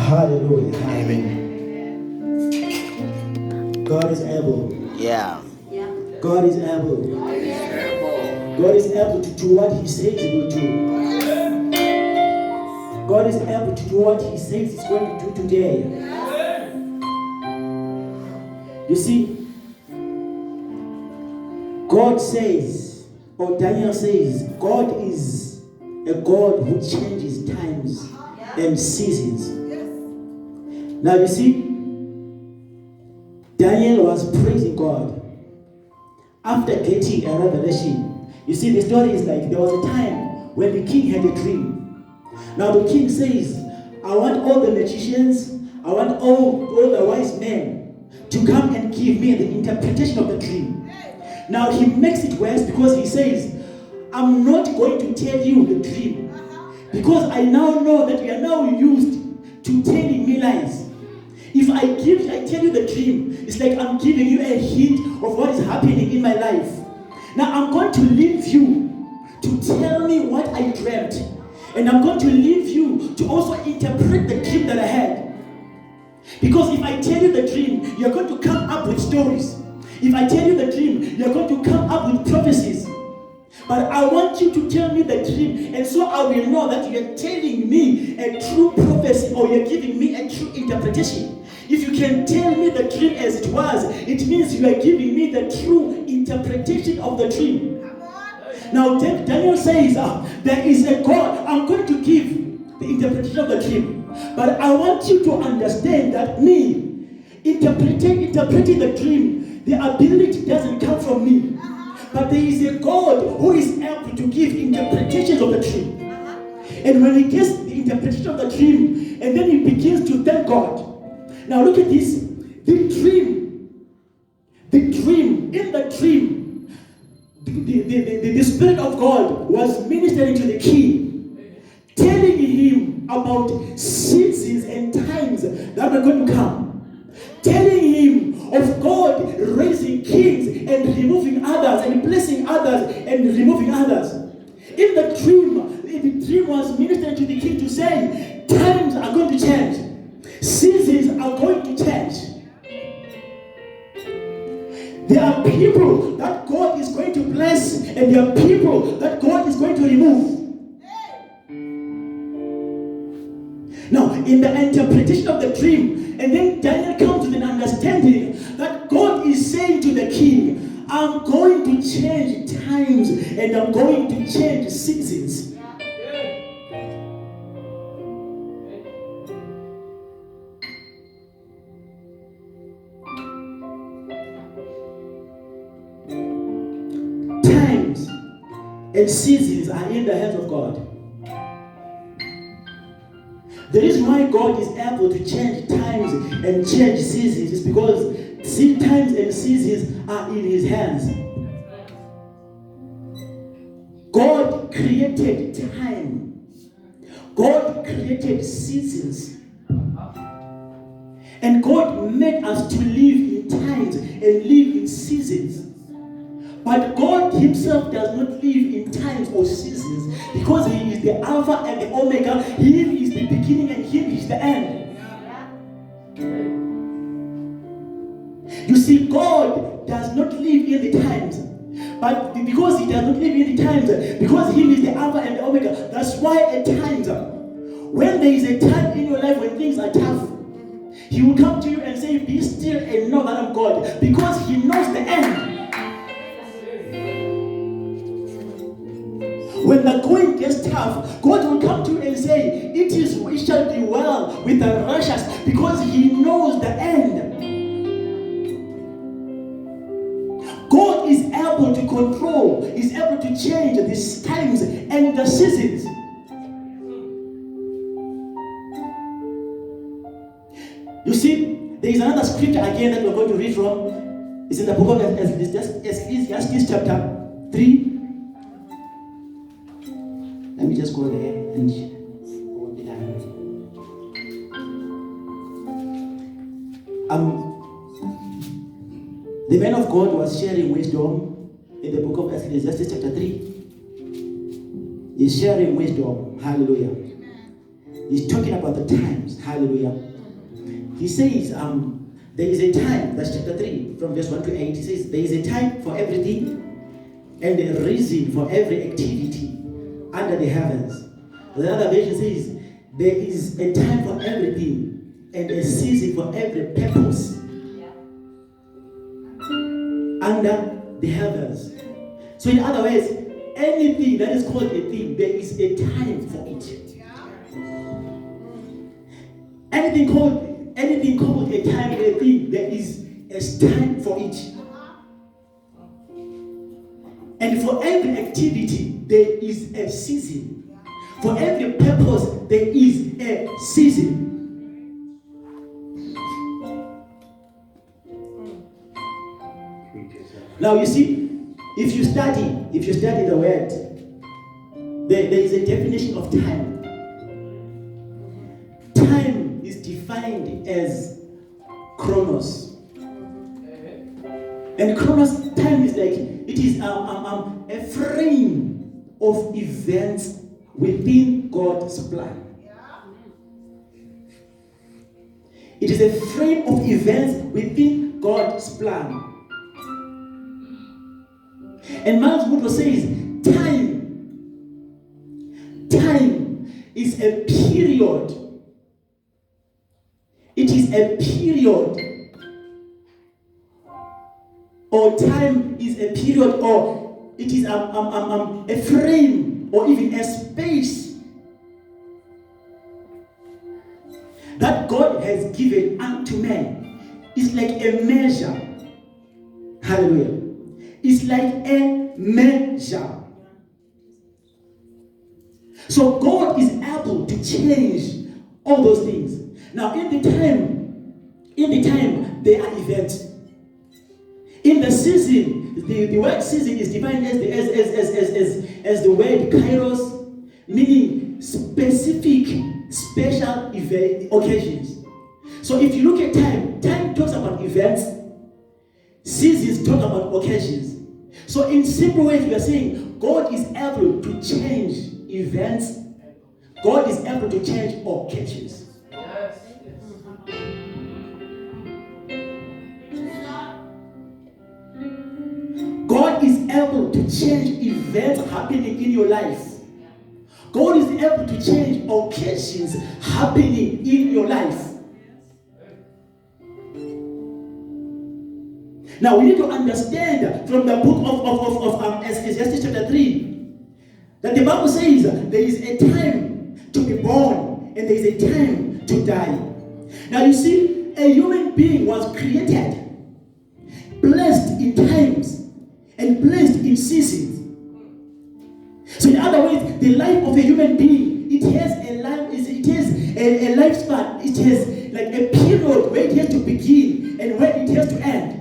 Hallelujah. Amen. God is able. Yeah. God is able. God is able to do what He says He will do. God is able to do what He says He's going to do today. You see, God says, or Daniel says, God is a God who changes times and seasons. Now you see, Daniel was praising God after getting a revelation. You see, the story is like there was a time when the king had a dream. Now the king says, I want all the magicians, I want all the wise men to come and give me the interpretation of the dream. Now he makes it worse because he says, I'm not going to tell you the dream because I now know that you are now used to telling me lies. If I tell you the dream, it's like I'm giving you a hint of what is happening in my life. Now I'm going to leave you to tell me what I dreamt. And I'm going to leave you to also interpret the dream that I had. Because if I tell you the dream, you're going to come up with stories. If I tell you the dream, you're going to come up with prophecies. But I want you to tell me the dream, and so I will know that you're telling me a true prophecy or you're giving me a true interpretation. If you can tell me the dream as it was, it means you are giving me the true interpretation of the dream. Now Daniel says, there is a God. I'm going to give the interpretation of the dream. But I want you to understand that me, interpreting the dream, the ability doesn't come from me. But there is a God who is able to give interpretations of the dream. And when he gets the interpretation of the dream, and then he begins to thank God. Now look at this. The dream, the Spirit of God was ministering to the king, telling him about seasons and times that are going to come, telling him of God raising kings and removing others, and blessing others and removing others. In the dream was ministering to the king to say, times are going to change, seasons are going to change. There are people that God is going to bless, and there are people that God is going to remove. Now, in the interpretation of the dream, and then Daniel comes with an understanding that God is saying to the king, I'm going to change times and I'm going to change seasons. Times and seasons are in the hands of God. The reason why God is able to change times and change seasons is because times and seasons are in His hands. God created time. God created seasons. And God made us to live in times and live in seasons. But God Himself does not live in times or seasons because He is the Alpha and the Omega. He is the beginning and He is the end. You see, God does not live in the times. But because He does not live in the times, because He is the Alpha and the Omega, that's why at times, when there is a time in your life when things are tough, He will come to you and say, be still and know that I'm God, because He knows the end. When the going gets tough, God will come to you and say, it shall be well with the righteous, because He knows the end. God is able to control, is able to change the times and the seasons. You see, there is another scripture again that we're going to read from. It's in the book of Ecclesiastes chapter 3. Let me just go there and hold the line. The man of God was sharing wisdom in the book of Ecclesiastes chapter 3. He's sharing wisdom. Hallelujah. He's talking about the times. Hallelujah. He says, there is a time, that's chapter 3, from verse 1 to 8. He says, there is a time for everything and a reason for every activity under the heavens. The other version says, there is a time for everything and a season for every purpose under the heavens. So in other words, anything that is called a thing, there is a time for it. Anything called a time or a thing, there is a time for it. And for every activity, there is a season. For every purpose, there is a season. Now you see, if you study the word, there is a definition of time. Time is defined as chronos. And chronos, time is like, it is a frame of events within God's plan. It is a frame of events within God's plan. And Miles Woodrow says, time is a period. It is a period. Or time is a period, or it is a frame, or even a space that God has given unto man. It's like a measure. Hallelujah. It's like a measure. So God is able to change all those things. Now in the time there are events. In the season, the word season is defined as the word kairos, meaning specific, special event occasions. So if you look at time talks about events, seasons talk about occasions. So in simple ways, we are saying God is able to change events. God is able to change occasions. God is able to change events happening in your life. God is able to change occasions happening in your life. Now we need to understand from the book of Ecclesiastes chapter 3 that the Bible says there is a time to be born and there is a time to die. Now you see, a human being was created, blessed in times and blessed in seasons. So in other words, the life of a human being, it has a lifespan. It has like a period where it has to begin and where it has to end.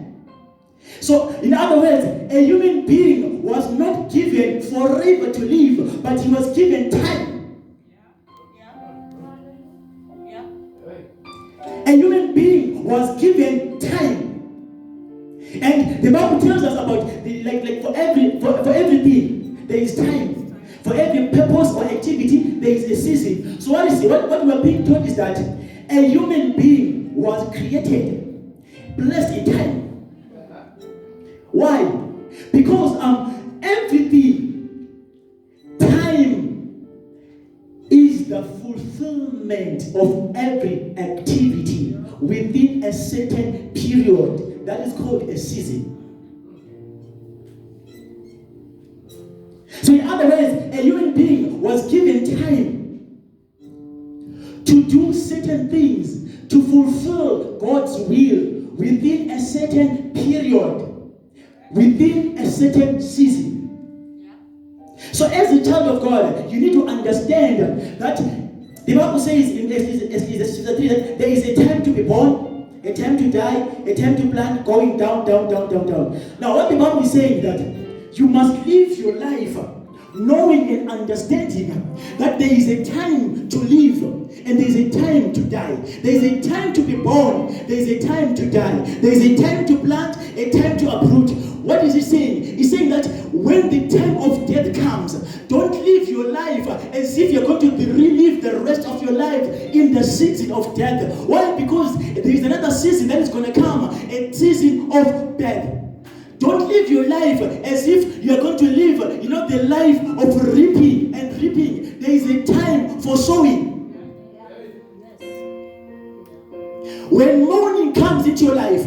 So, in other words, a human being was not given forever to live, but he was given time. A human being was given time. And the Bible tells us about for everything there is time. For every purpose or activity there is a season. So what we are being taught is that a human being was created, blessed in time. Why? Because everything, time is the fulfillment of every activity within a certain period. That is called a season. So in other words, a human being was given time to do certain things, to fulfill God's will within a certain period, within a certain season. So as a child of God, you need to understand that the Bible says in Ecclesiastes 3 that there is a time to be born, a time to die, a time to plant, going down, down, down, down, down. Now what the Bible is saying that you must live your life knowing and understanding that there is a time to live and there is a time to die. There is a time to be born. There is a time to die. There is a time to plant, a time to uproot. What is he saying? He's saying that when the time of death comes, don't live your life as if you're going to relive the rest of your life in the season of death. Why? Because there is another season that is going to come, a season of death. Don't live your life as if you're going to live, the life of reaping and reaping. There is a time for sowing. When morning comes into your life,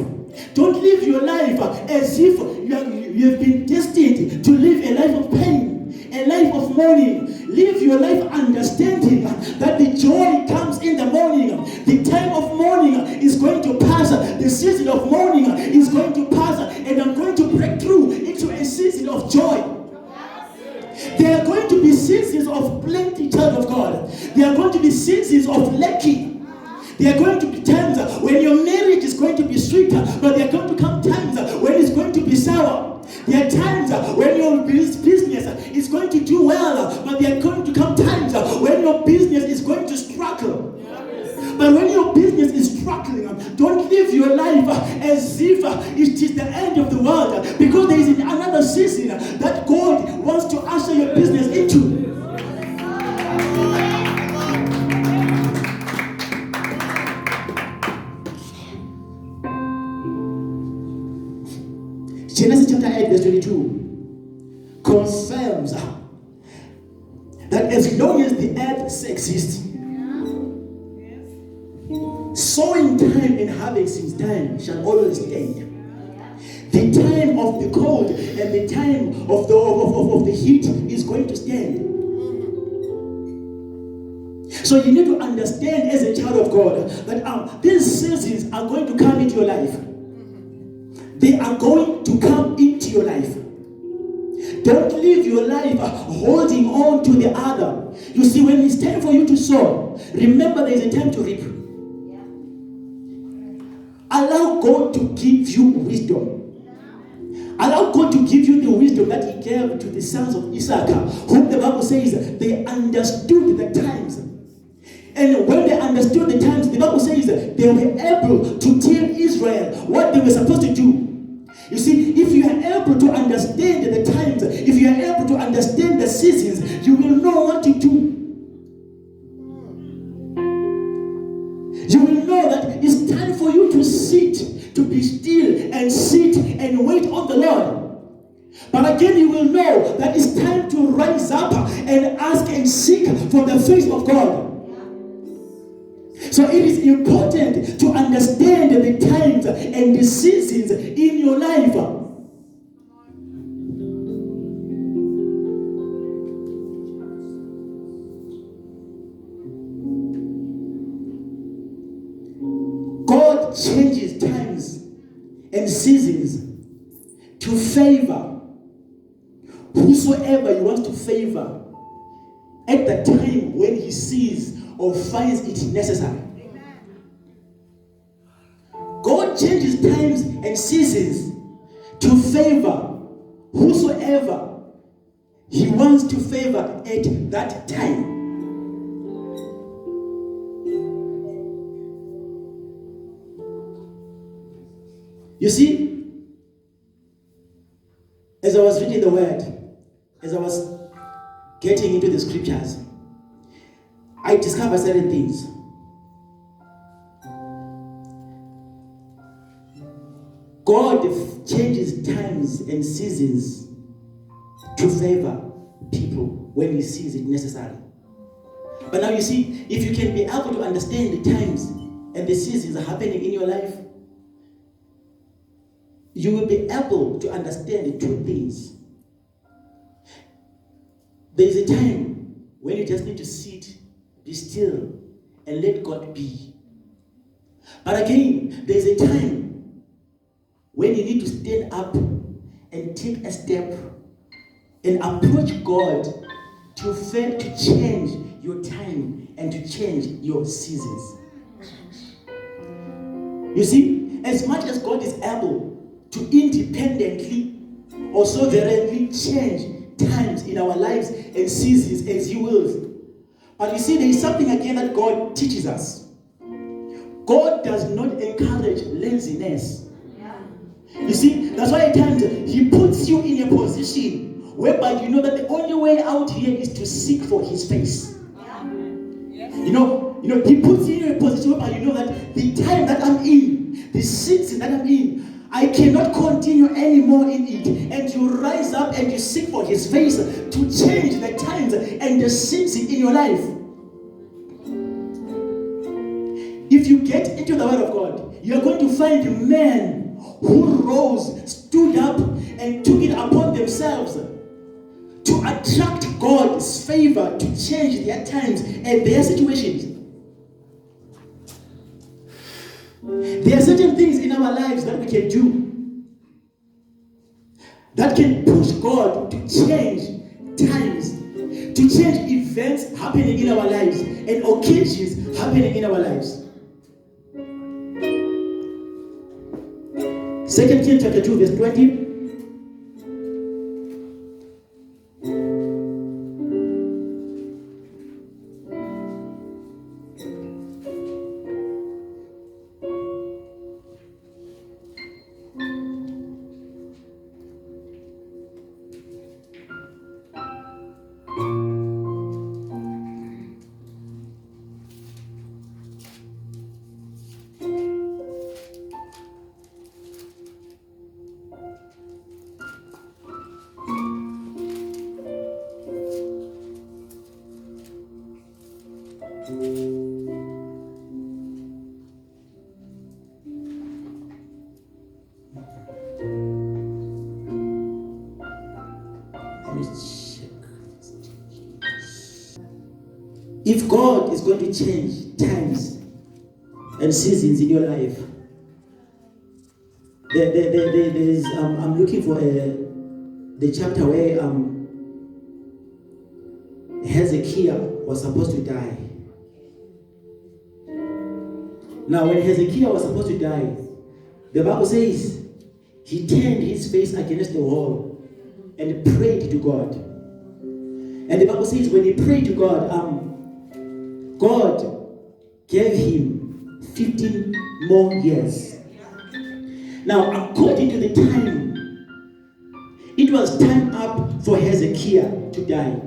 don't live your life as if you have been destined to live a life of pain, a life of mourning. Live your life understanding that the joy comes in the morning. The time of mourning is going to pass. The season of mourning is going to pass. And I'm going to break through into a season of joy. There are going to be seasons of plenty, child of God. There are going to be seasons of lacking. There are going to be times when your marriage is going to be sweeter, but there are going to come times when it's going to be sour. There are times when your business is going to do well, but there are going to come times when your business is going to struggle. But when your business is struggling, don't live your life as if it is the end of the world, because there is another season that God wants to usher your business into. Genesis chapter 8 verse 22 confirms that as long as the earth exists, sowing time and harvesting time shall always stand. The time of the cold and the time of the heat is going to stand. So you need to understand as a child of God that these seasons are going to come into your life. They are going to come into your life. Don't live your life holding on to the other. You see, when it's time for you to sow, remember there is a time to reap. Allow God to give you wisdom. Allow God to give you the wisdom that He gave to the sons of Issachar, whom the Bible says they understood the times. And when they understood the times, the Bible says they were able to tell Israel what they were supposed to do. You see, if you are able to understand the times, if you are able to understand the seasons, you will know what to do. You will know that it's time for you to sit, to be still and sit and wait on the Lord. But again, you will know that it's time to rise up and ask and seek for the face of God. So it is important to understand the times and the seasons in your life. God changes times and seasons to favor whosoever He wants to favor at the time when He sees or finds it necessary. God changes times and seasons to favor whosoever He wants to favor at that time. You see, as I was reading the word, as I was getting into the scriptures, I discovered certain things. God changes times and seasons to favor people when He sees it necessary. But now you see, if you can be able to understand the times and the seasons are happening in your life, you will be able to understand the two things. There is a time when you just need to sit, be still, and let God be. But again, there is a time when you need to stand up and take a step and approach God to change your time and to change your seasons. You see, as much as God is able to independently or sovereignly change times in our lives and seasons as He wills. But you see, there is something again that God teaches us. God does not encourage laziness. You see, that's why at times He puts you in a position whereby you know that the only way out here is to seek for His face. You know, He puts you in a position whereby you know that the time that I'm in, the season that I'm in, I cannot continue anymore in it. And you rise up and you seek for His face to change the times and the season in your life. If you get into the Word of God, you are going to find men who rose, stood up, and took it upon themselves to attract God's favor, to change their times and their situations. There are certain things in our lives that we can do that can push God to change times, to change events happening in our lives and occasions happening in our lives. 2 Kings chapter 2 verse 20. If God is going to change times and seasons in your life, there's I'm looking for the chapter where Hezekiah was supposed to die. Now, when Hezekiah was supposed to die, the Bible says he turned his face against the wall and prayed to God. And the Bible says when he prayed to God, God gave him 15 more years. Now, according to the time, it was time up for Hezekiah to die.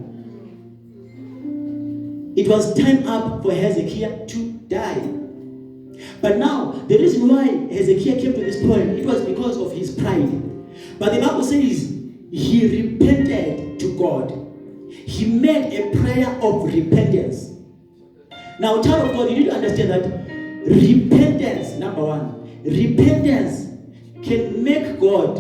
It was time up for Hezekiah to die. But now, the reason why Hezekiah came to this point, it was because of his pride. But the Bible says he repented to God. He made a prayer of repentance. Now, child of God, you need to understand that repentance, number one, repentance can make God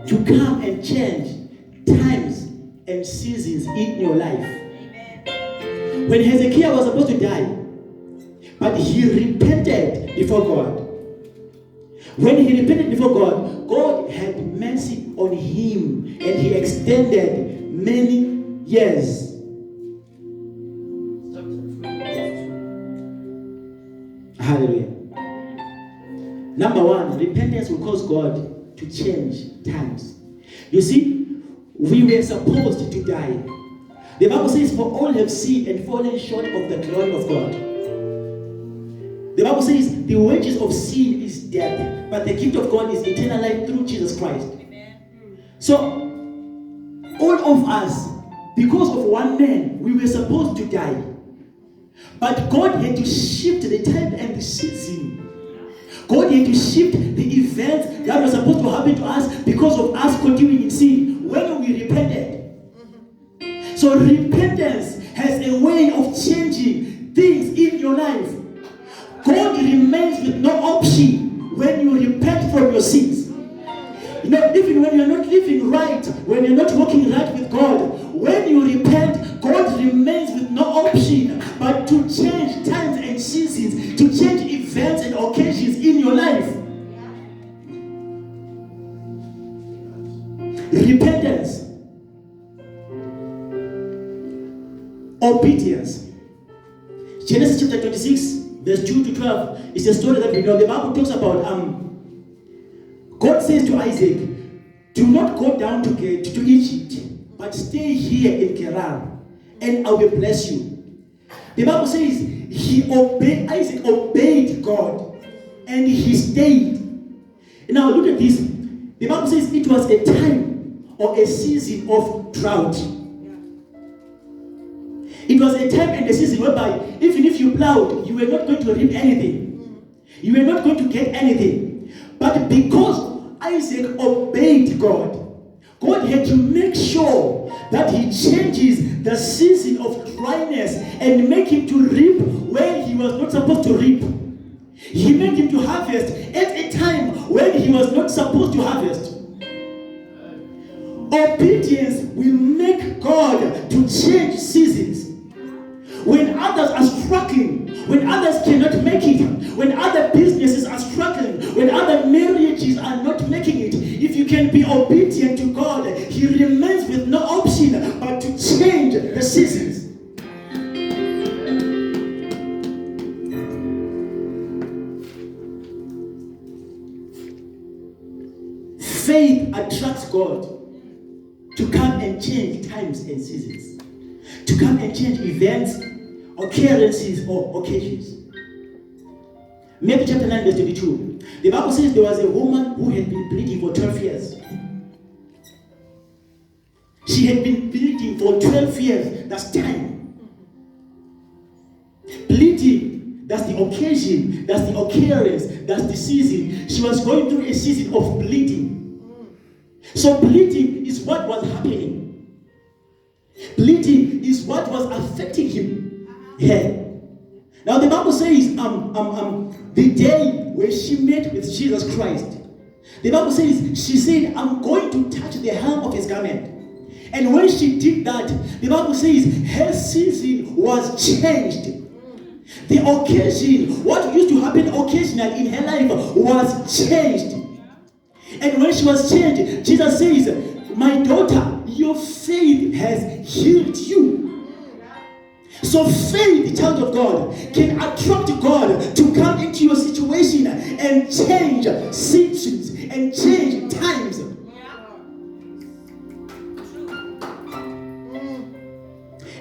to come and change times and seasons in your life. Amen. When Hezekiah was supposed to die, but he repented before God. When he repented before God, God had mercy on him and he extended many years. Hallelujah. Number one, repentance will cause God to change times. You see, we were supposed to die. The Bible says, for all have sinned and fallen short of the glory of God. The Bible says, the wages of sin is death, but the gift of God is eternal life through Jesus Christ. Amen. So, all of us, because of one man, we were supposed to die. But God had to shift the time and the season. God had to shift the events that were supposed to happen to us because of us continuing in sin when we repented. So repentance has a way of changing things in your life. God remains with no option when you repent from your sins. You know, even when you're not living right, when you're not walking right with God, when you repent, God remains with no option but to change times and seasons, to change events and occasions in your life. Repentance. Obedience. Genesis chapter 26, verse 2 to 12 is a story that we know. The Bible talks about God says to Isaac, do not go down to Egypt. but stay here in Gerar, and I will bless you. The Bible says Isaac obeyed God, and he stayed. Now look at this. The Bible says it was a time or a season of drought. It was a time and a season whereby even if you plowed, you were not going to reap anything. You were not going to get anything. But because Isaac obeyed God, God had to make sure that he changes the season of dryness and make him to reap where he was not supposed to reap. He made him to harvest at a time when he was not supposed to harvest. Obedience will make God to change seasons. When others are struggling, when others cannot make it, when other businesses are struggling, when other marriages are not making it, if you can be obedient to God, He remains with no option but to change the seasons. Faith attracts God to come and change times and seasons, to come and change events, occurrences, or occasions. Matthew chapter 9 verse 22. The Bible says there was a woman who had been bleeding for 12 years. She had been bleeding for 12 years. That's time. Bleeding, that's the occasion, that's the occurrence, that's the season. She was going through a season of bleeding. So bleeding is what was happening. Bleeding is what was affecting him. Yeah. Now the Bible says the day when she met with Jesus Christ, the Bible says she said, I'm going to touch the hem of his garment. And when she did that, the Bible says her season was changed. The occasion, what used to happen occasionally in her life was changed. And when she was changed, Jesus says, my daughter, your faith has healed you. So faith, child of God, can attract God to come into your situation and change seasons and change times.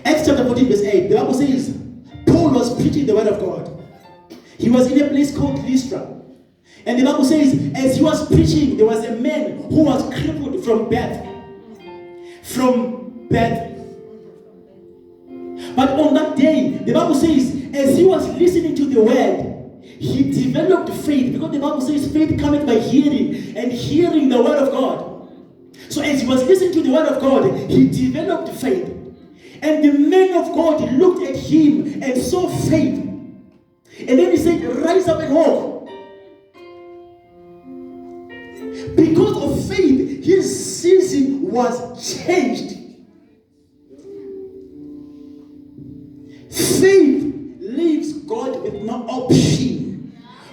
Acts chapter 14 verse 8, the Bible says, Paul was preaching the word of God. He was in a place called Lystra. And the Bible says, as he was preaching, there was a man who was crippled from birth. But on that day, the Bible says, as he was listening to the word, he developed faith. Because the Bible says, faith cometh by hearing, and hearing the word of God. So as he was listening to the word of God, he developed faith. And the man of God looked at him and saw faith. And then he said, rise up and walk. Because of faith, his season was changed. Faith leaves God with no option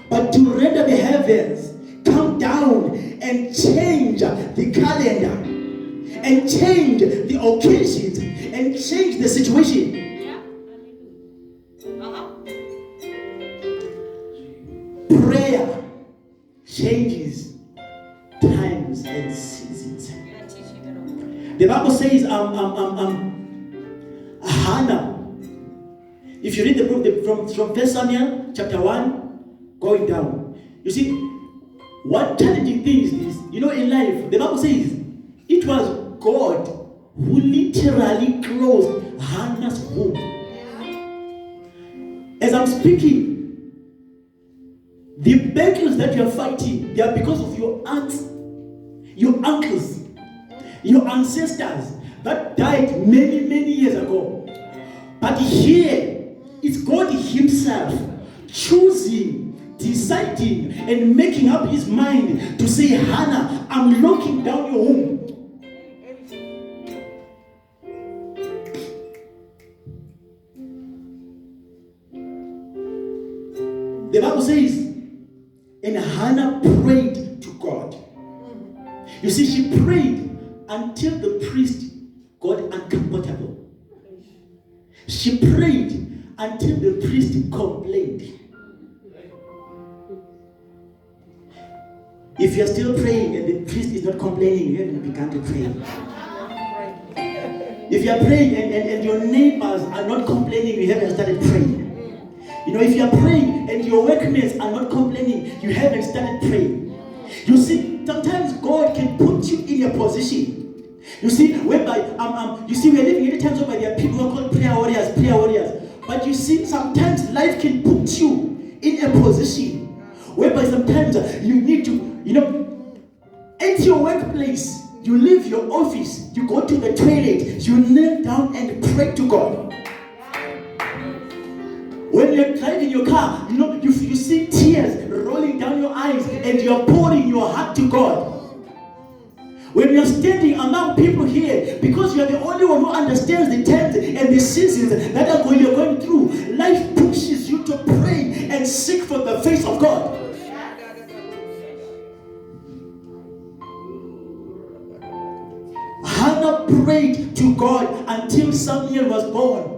but to render the heavens come down and change the calendar and change the occasions and change the situation. Prayer changes times and seasons. The Bible says Hannah, if you read the book from 1 Samuel chapter 1 going down, you see what challenging thing is this. You know, in life the Bible says it was God who literally closed Hannah's womb. As I'm speaking, the battles that you are fighting, they are because of your aunts, your uncles, your ancestors that died many, many years ago. But here, it's God Himself choosing, deciding, and making up His mind to say, Hannah, I'm locking down your womb. The Bible says, and Hannah prayed to God. You see, she prayed until the priest got uncomfortable. She prayed until the priest complained. If you're still praying and the priest is not complaining, you haven't begun to pray. If you are praying and your neighbors are not complaining, you haven't started praying. If you are praying and your workmates are not complaining, you haven't started praying. You see, sometimes God can put you in a position. You see, whereby we are living in the times where there are people who are called prayer warriors. But you see, sometimes life can put you in a position whereby sometimes you need to, at your workplace, you leave your office, you go to the toilet, you kneel down and pray to God. When you're driving your car, you see tears rolling down your eyes and you're pouring your heart to God. When you're standing among people here, because you're the only one who understands the times and the seasons that you're going through, life pushes you to pray and seek for the face of God. Hannah prayed to God until Samuel was born.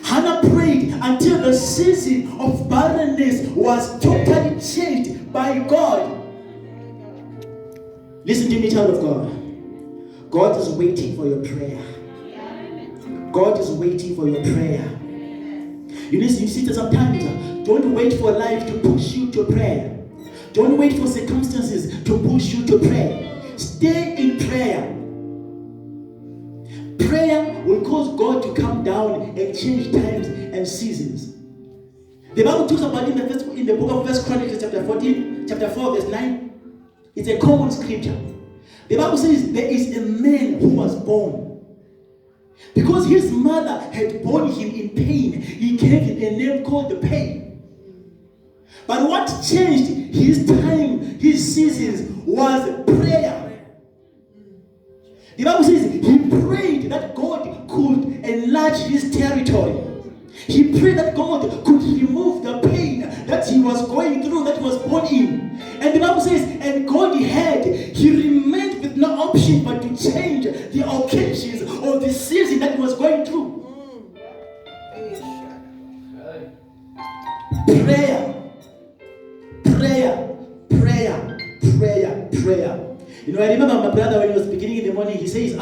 Hannah prayed until the season of barrenness was totally changed by God. Listen to me, child of God. God is waiting for your prayer. God is waiting for your prayer. You see that sometimes, don't wait for life to push you to prayer. Don't wait for circumstances to push you to prayer. Stay in prayer. Prayer will cause God to come down and change times and seasons. The Bible talks about in the book of 1 Chronicles chapter 4 verse 9. It's a common scripture. The Bible says there is a man who was born. Because his mother had born him in pain, he gave him a name called the pain. But what changed his time, his seasons, was prayer. The Bible says he prayed that God could enlarge his territory. He prayed that God could remove the pain that he was going through, that he was born in. And the Bible says, and God he remained with no option but to change the occasions or the season that he was going through. Prayer. I remember my brother when he was beginning in the morning, he says,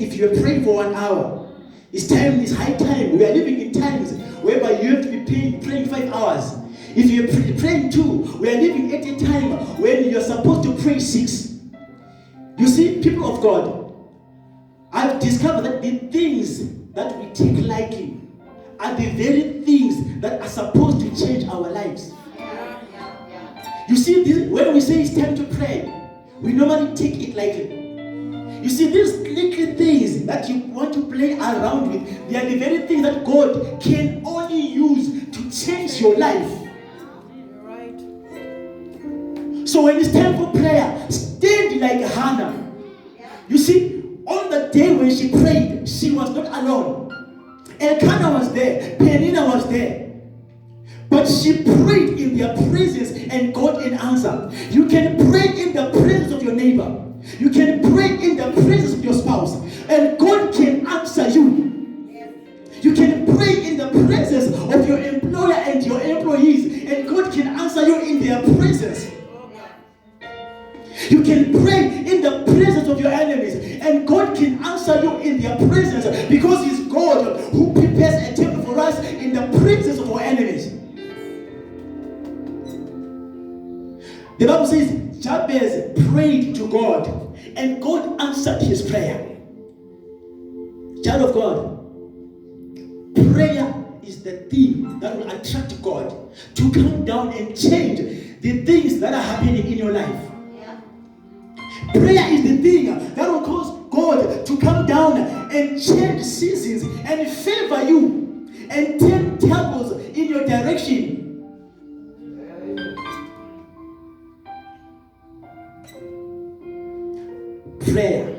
if you're praying for 1 hour, it's high time. We are living in times whereby you have to be praying 5 hours. If you're praying 2, we are living at a time when you're supposed to pray 6. You see, people of God, I've discovered that the things that we take lightly are the very things that are supposed to change our lives. You see, when we say it's time to pray, we normally take it lightly. You see, these little things that you want to play around with, they are the very things that God can only use to change your life. Right. So when it's time for prayer, stand like Hannah. You see, on the day when she prayed, she was not alone. Elkanah was there, Peninnah was there. But she prayed in their presence and got an answer. You can pray in the presence of your neighbor. You can pray in the presence of your spouse, and God can answer you. You can pray in the presence of your employer and your employees, and God can answer you in their presence. You can pray in the presence of your enemies, and God can answer you in their presence, because He's God who prepares a table for us in the presence of our enemies. The Bible says Jabez prayed to God, and God answered his prayer. Child of God, prayer is the thing that will attract God to come down and change the things that are happening in your life. Prayer is the thing that will cause God to come down and change seasons and favor you and turn tables in your direction. Prayer.